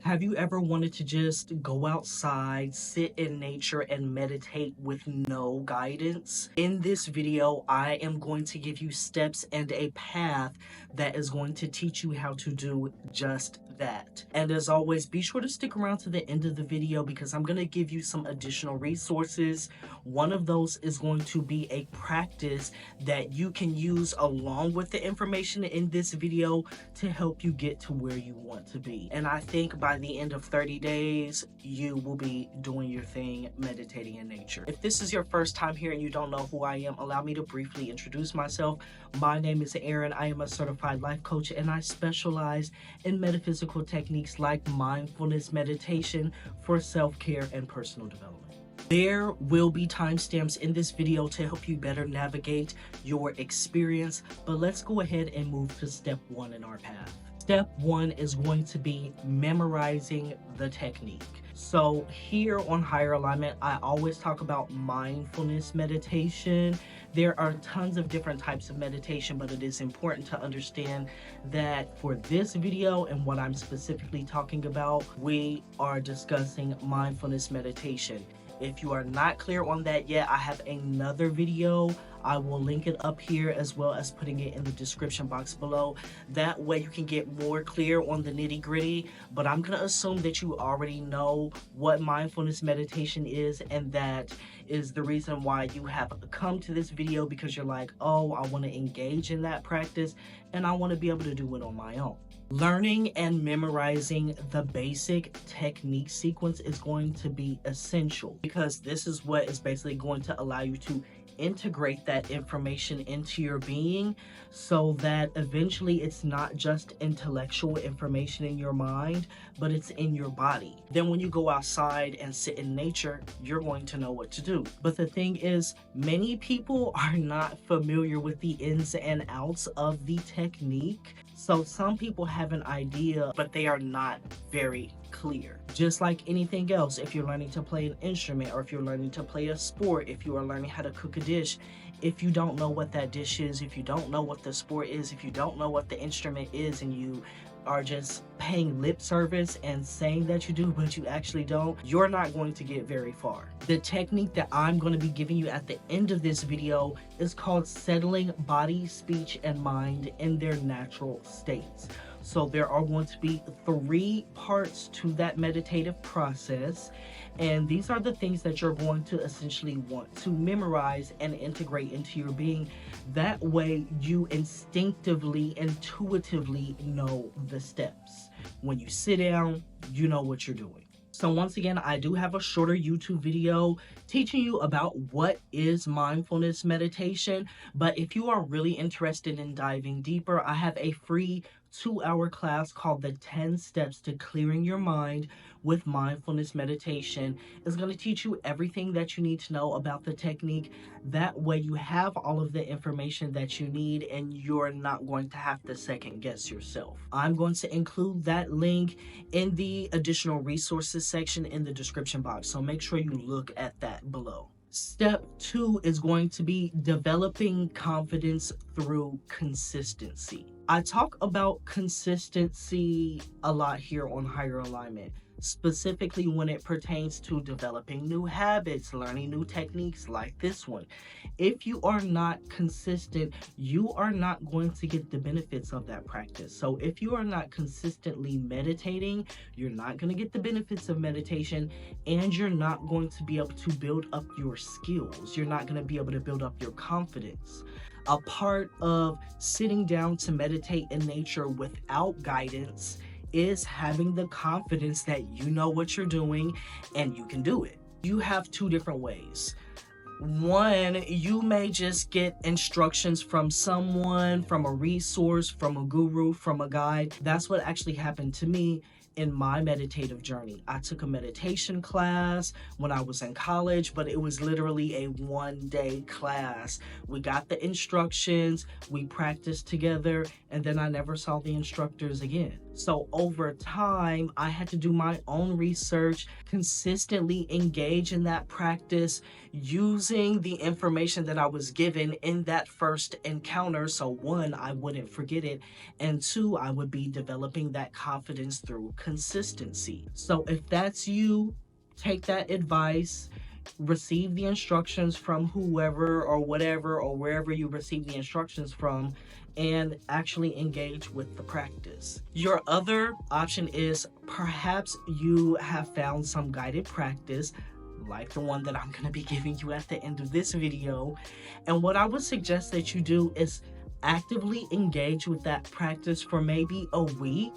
Have you ever wanted to just go outside, sit in nature, and meditate with no guidance? In this video, I am going to give you steps and a path that is going to teach you how to do just that. And as always, be sure to stick around to the end of the video because I'm going to give you some additional resources. One of those is going to be a practice that you can use along with the information in this video to help you get to where you want to be. And I think by the end of 30 days, you will be doing your thing, meditating in nature. If this is your first time here and you don't know who I am, allow me to briefly introduce myself. My name is Aaron. I am a certified life coach and I specialize in metaphysical techniques like mindfulness meditation for self-care and personal development. There will be timestamps in this video to help you better navigate your experience, but let's go ahead and move to step one in our path. Step one is going to be memorizing the technique. So here on Higher Alignment, I always talk about mindfulness meditation. There are tons of different types of meditation, but it is important to understand that for this video and what I'm specifically talking about, we are discussing mindfulness meditation. If you are not clear on that yet, I have another video. I will link it up here as well as putting it in the description box below. That way you can get more clear on the nitty-gritty, but I'm going to assume that you already know what mindfulness meditation is, and that is the reason why you have come to this video, because you're like, oh, I want to engage in that practice and I want to be able to do it on my own. Learning and memorizing the basic technique sequence is going to be essential, because this is what is basically going to allow you to integrate that information into your being, so that eventually it's not just intellectual information in your mind, but it's in your body. Then when you go outside and sit in nature, you're going to know what to do. But the thing is, many people are not familiar with the ins and outs of the technique. So some people have an idea, but they are not very clear. Just like anything else, if you're learning to play an instrument, or if you're learning to play a sport, if you are learning how to cook a dish, if you don't know what that dish is, if you don't know what the sport is, if you don't know what the instrument is, and you are just paying lip service and saying that you do, but you actually don't, you're not going to get very far. The technique that I'm going to be giving you at the end of this video is called settling body, speech, and mind in their natural states. So there are going to be 3 parts to that meditative process, and these are the things that you're going to essentially want to memorize and integrate into your being. That way you instinctively, intuitively know the steps. When you sit down, you know what you're doing. So once again, I do have a shorter YouTube video teaching you about what is mindfulness meditation, but if you are really interested in diving deeper, I have a free 2-hour class called the 10 Steps to Clearing Your Mind with Mindfulness Meditation. It's going to teach you everything that you need to know about the technique. That way you have all of the information that you need and you're not going to have to second guess yourself. I'm going to include that link in the additional resources section in the description box, so make sure you look at that below. Step 2 is going to be developing confidence through consistency. I talk about consistency a lot here on Higher Alignment, specifically when it pertains to developing new habits, learning new techniques like this one. If you are not consistent, you are not going to get the benefits of that practice. So if you are not consistently meditating, you're not going to get the benefits of meditation, and you're not going to be able to build up your skills. You're not going to be able to build up your confidence. A part of sitting down to meditate in nature without guidance is having the confidence that you know what you're doing and you can do it. You have 2 different ways. One, you may just get instructions from someone, from a resource, from a guru, from a guide. That's what actually happened to me in my meditative journey. I took a meditation class when I was in college, but it was literally a 1-day class. We got the instructions, we practiced together, and then I never saw the instructors again. So over time, I had to do my own research, consistently engage in that practice, using the information that I was given in that first encounter. So one, I wouldn't forget it. And two, I would be developing that confidence through consistency. So if that's you, take that advice, receive the instructions from whoever or whatever or wherever you receive the instructions from, and actually engage with the practice. Your other option is perhaps you have found some guided practice like the one that I'm going to be giving you at the end of this video. And what I would suggest that you do is actively engage with that practice for maybe a week,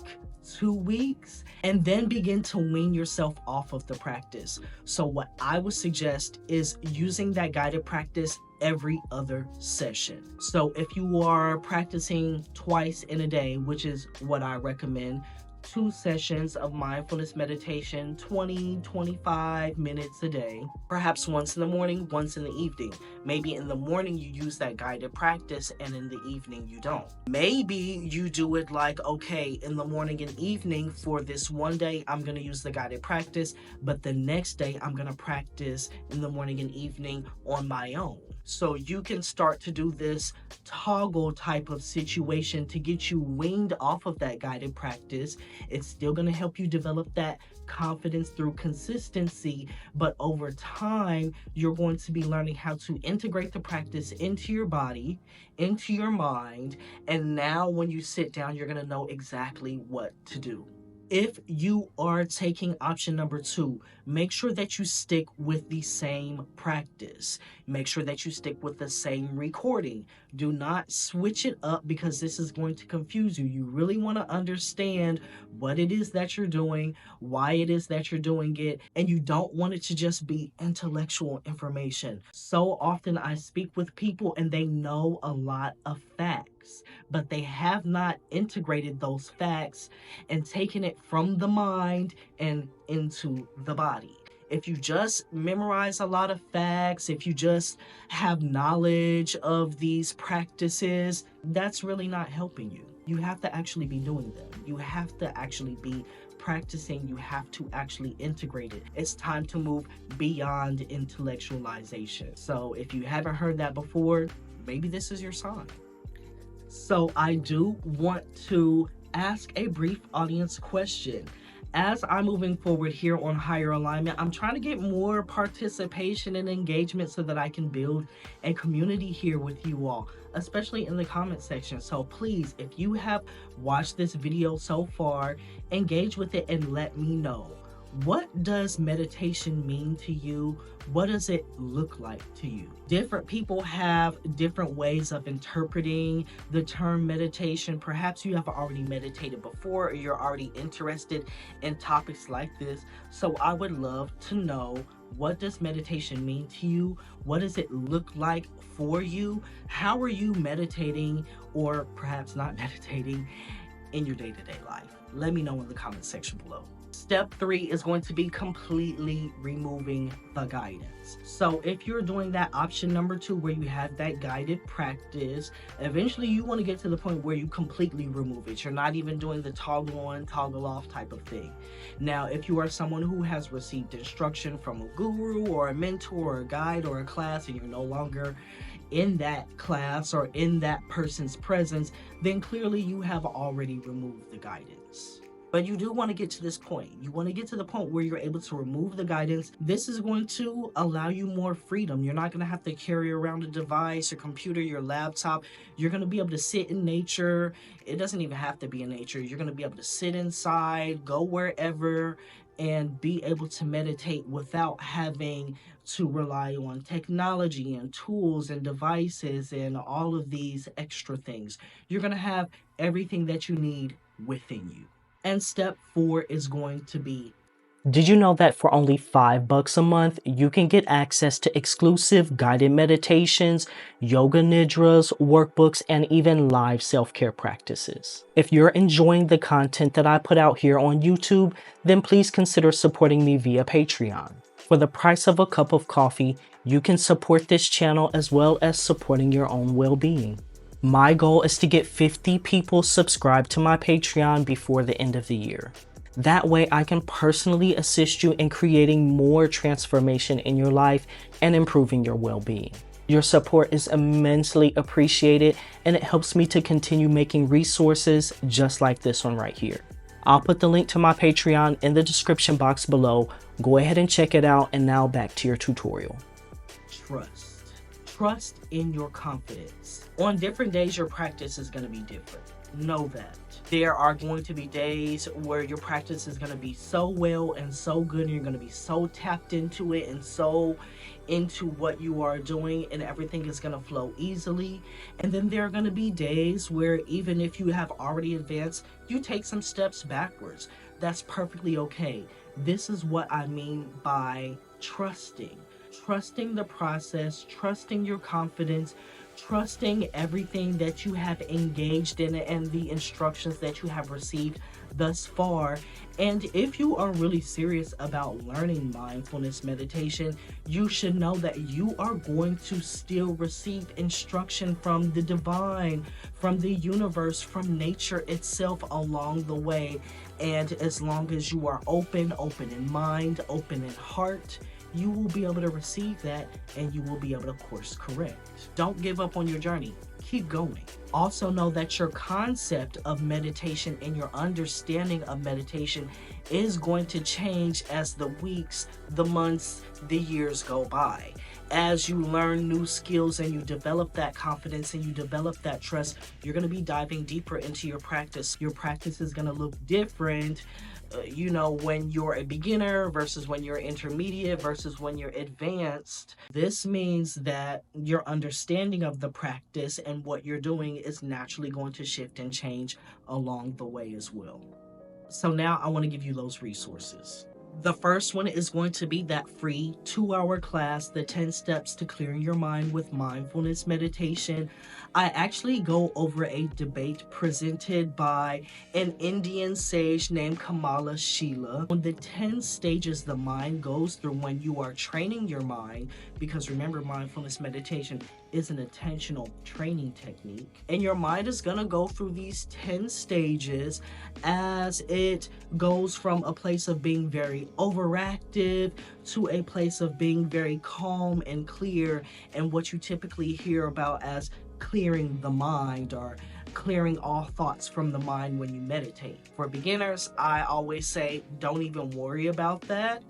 2 weeks, and then begin to wean yourself off of the practice. So what I would suggest is using that guided practice every other session. So if you are practicing twice in a day, which is what I recommend, 2 sessions of mindfulness meditation, 20-25 minutes a day, perhaps once in the morning, once in the evening. Maybe in the morning you use that guided practice and in the evening you don't. Maybe you do it like, okay, in the morning and evening for this one day I'm going to use the guided practice, but the next day I'm going to practice in the morning and evening on my own. So you can start to do this toggle type of situation to get you weaned off of that guided practice. It's still going to help you develop that confidence through consistency, but over time, you're going to be learning how to integrate the practice into your body, into your mind, and now when you sit down, you're going to know exactly what to do. If you are taking option number 2, make sure that you stick with the same practice. Make sure that you stick with the same recording. Do not switch it up because this is going to confuse you. You really want to understand what it is that you're doing, why it is that you're doing it, and you don't want it to just be intellectual information. So often I speak with people and they know a lot of facts, but they have not integrated those facts and taken it from the mind and into the body. If you just memorize a lot of facts, if you just have knowledge of these practices, that's really not helping you. You have to actually be doing them. You have to actually be practicing. You have to actually integrate it. It's time to move beyond intellectualization. So if you haven't heard that before, maybe this is your sign. So I do want to ask a brief audience question. As I'm moving forward here on Higher Alignment, I'm trying to get more participation and engagement so that I can build a community here with you all, especially in the comment section. So please, if you have watched this video so far, engage with it and let me know. What does meditation mean to you? What does it look like to you? Different people have different ways of interpreting the term meditation. Perhaps you have already meditated before or you're already interested in topics like this. So I would love to know, what does meditation mean to you? What does it look like for you? How are you meditating or perhaps not meditating in your day-to-day life? Let me know in the comment section below. Step 3 is going to be completely removing the guidance. So if you're doing that option number 2 where you have that guided practice, eventually you want to get to the point where you completely remove it. You're not even doing the toggle on, toggle off type of thing. Now, if you are someone who has received instruction from a guru or a mentor or a guide or a class and you're no longer in that class or in that person's presence, then clearly you have already removed the guidance. But you do want to get to this point. You want to get to the point where you're able to remove the guidance. This is going to allow you more freedom. You're not going to have to carry around a device, your computer, your laptop. You're going to be able to sit in nature. It doesn't even have to be in nature. You're going to be able to sit inside, go wherever, and be able to meditate without having to rely on technology and tools and devices and all of these extra things. You're going to have everything that you need within you. And step 4 is going to be, did you know that for only $5 a month, you can get access to exclusive guided meditations, yoga nidras, workbooks, and even live self-care practices? If you're enjoying the content that I put out here on YouTube, then please consider supporting me via Patreon. For the price of a cup of coffee, you can support this channel as well as supporting your own well-being. My goal is to get 50 people subscribed to my Patreon before the end of the year. That way I can personally assist you in creating more transformation in your life and improving your well-being. Your support is immensely appreciated, and it helps me to continue making resources just like this one right here. I'll put the link to my Patreon in the description box below. Go ahead and check it out, and now back to your tutorial. Trust. Trust in your confidence. On different days, your practice is going to be different. Know that. There are going to be days where your practice is going to be so well and so good, and you're going to be so tapped into it and so into what you are doing, and everything is going to flow easily. And then there are going to be days where even if you have already advanced, you take some steps backwards. That's perfectly okay. This is what I mean by trusting. Trusting the process, trusting your confidence, trusting everything that you have engaged in and the instructions that you have received thus far. And if you are really serious about learning mindfulness meditation, you should know that you are going to still receive instruction from the divine, from the universe, from nature itself along the way. And as long as you are open in mind, open in heart, you will be able to receive that, and you will be able to course correct. Don't give up on your journey. Keep going. Also know that your concept of meditation and your understanding of meditation is going to change as the weeks, the months, the years go by. As you learn new skills and you develop that confidence and you develop that trust, you're going to be diving deeper into your practice. Your practice is going to look different, when you're a beginner versus when you're intermediate versus when you're advanced. This means that your understanding of the practice and what you're doing is naturally going to shift and change along the way as well. So now I want to give you those resources. The first one is going to be that free 2-hour class, the 10 steps to clearing your mind with mindfulness meditation. I actually go over a debate presented by an Indian sage named Kamala Sheila on the 10 stages the mind goes through when you are training your mind, because remember, mindfulness meditation is an attentional training technique, and your mind is going to go through these 10 stages as it goes from a place of being very overactive to a place of being very calm and clear, and what you typically hear about as clearing the mind or clearing all thoughts from the mind when you meditate. For beginners, I always say don't even worry about that.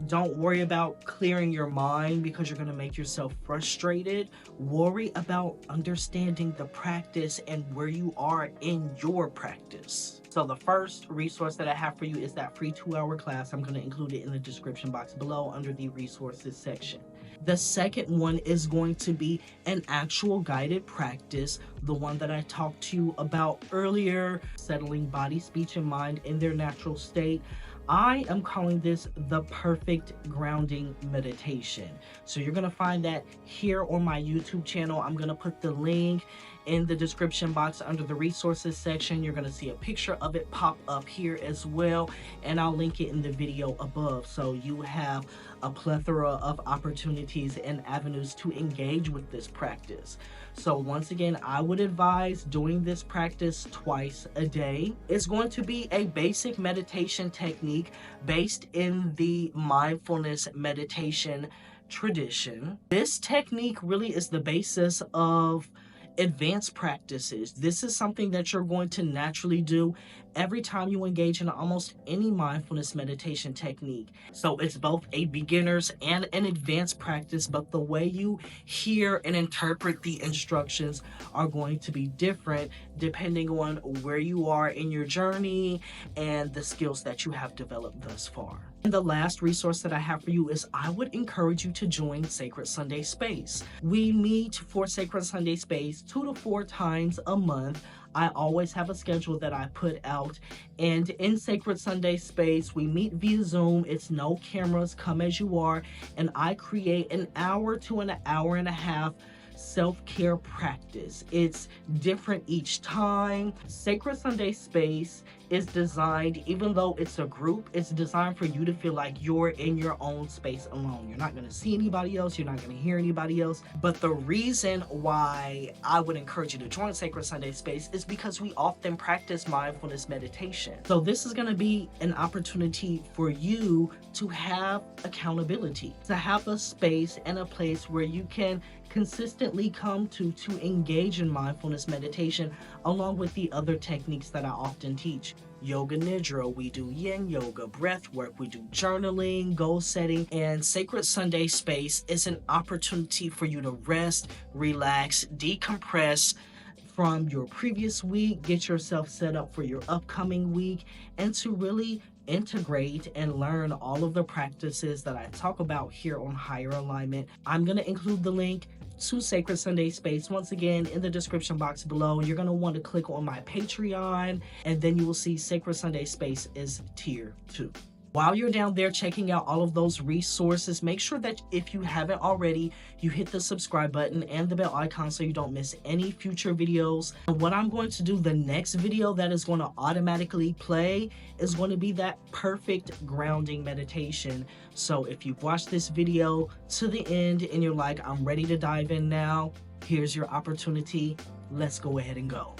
Don't worry about clearing your mind, because you're going to make yourself frustrated. Worry about understanding the practice and where you are in your practice. So the first resource that I have for you is that free 2-hour class. I'm going to include it in the description box below under the resources section. The second one is going to be an actual guided practice, the one that I talked to you about earlier, settling body, speech, and mind in their natural state. I am calling this the perfect grounding meditation. So you're going to find that here on my YouTube channel. I'm going to put the link in the description box under the resources section. You're going to see a picture of it pop up here as well, and I'll link it in the video above. So you have a plethora of opportunities and avenues to engage with this practice. So once again, I would advise doing this practice twice a day. It's going to be a basic meditation technique based in the mindfulness meditation tradition. This technique really is the basis of advanced practices. This is something that you're going to naturally do every time you engage in almost any mindfulness meditation technique. So it's both a beginner's and an advanced practice, but the way you hear and interpret the instructions are going to be different depending on where you are in your journey and the skills that you have developed thus far. And the last resource that I have for you is I would encourage you to join Sacred Sunday Space. We meet for Sacred Sunday Space 2 to 4 times a month. I always have a schedule that I put out, and in Sacred Sunday Space, we meet via Zoom. It's no cameras, come as you are, and I create an hour to an hour and a half self-care practice. It's different each time. Sacred Sunday Space is designed, even though it's a group, it's designed for you to feel like you're in your own space alone. You're not going to see anybody else, you're not going to hear anybody else. But the reason why I would encourage you to join Sacred Sunday Space is because we often practice mindfulness meditation. So this is going to be an opportunity for you to have accountability, to have a space and a place where you can consistently come to engage in mindfulness meditation, along with the other techniques that I often teach. Yoga Nidra, we do yin yoga, breath work, we do journaling, goal setting, and Sacred Sunday Space is an opportunity for you to rest, relax, decompress from your previous week, get yourself set up for your upcoming week, and to really integrate and learn all of the practices that I talk about here on Higher Alignment. I'm going to include the link to Sacred Sunday Space once again in the description box below. You're going to want to click on my Patreon, and then you will see Sacred Sunday Space is tier 2. While you're down there checking out all of those resources, make sure that if you haven't already, you hit the subscribe button and the bell icon so you don't miss any future videos. And what I'm going to do, the next video that is going to automatically play is going to be that perfect grounding meditation. So if you've watched this video to the end and you're like, I'm ready to dive in now, here's your opportunity. Let's go ahead and go.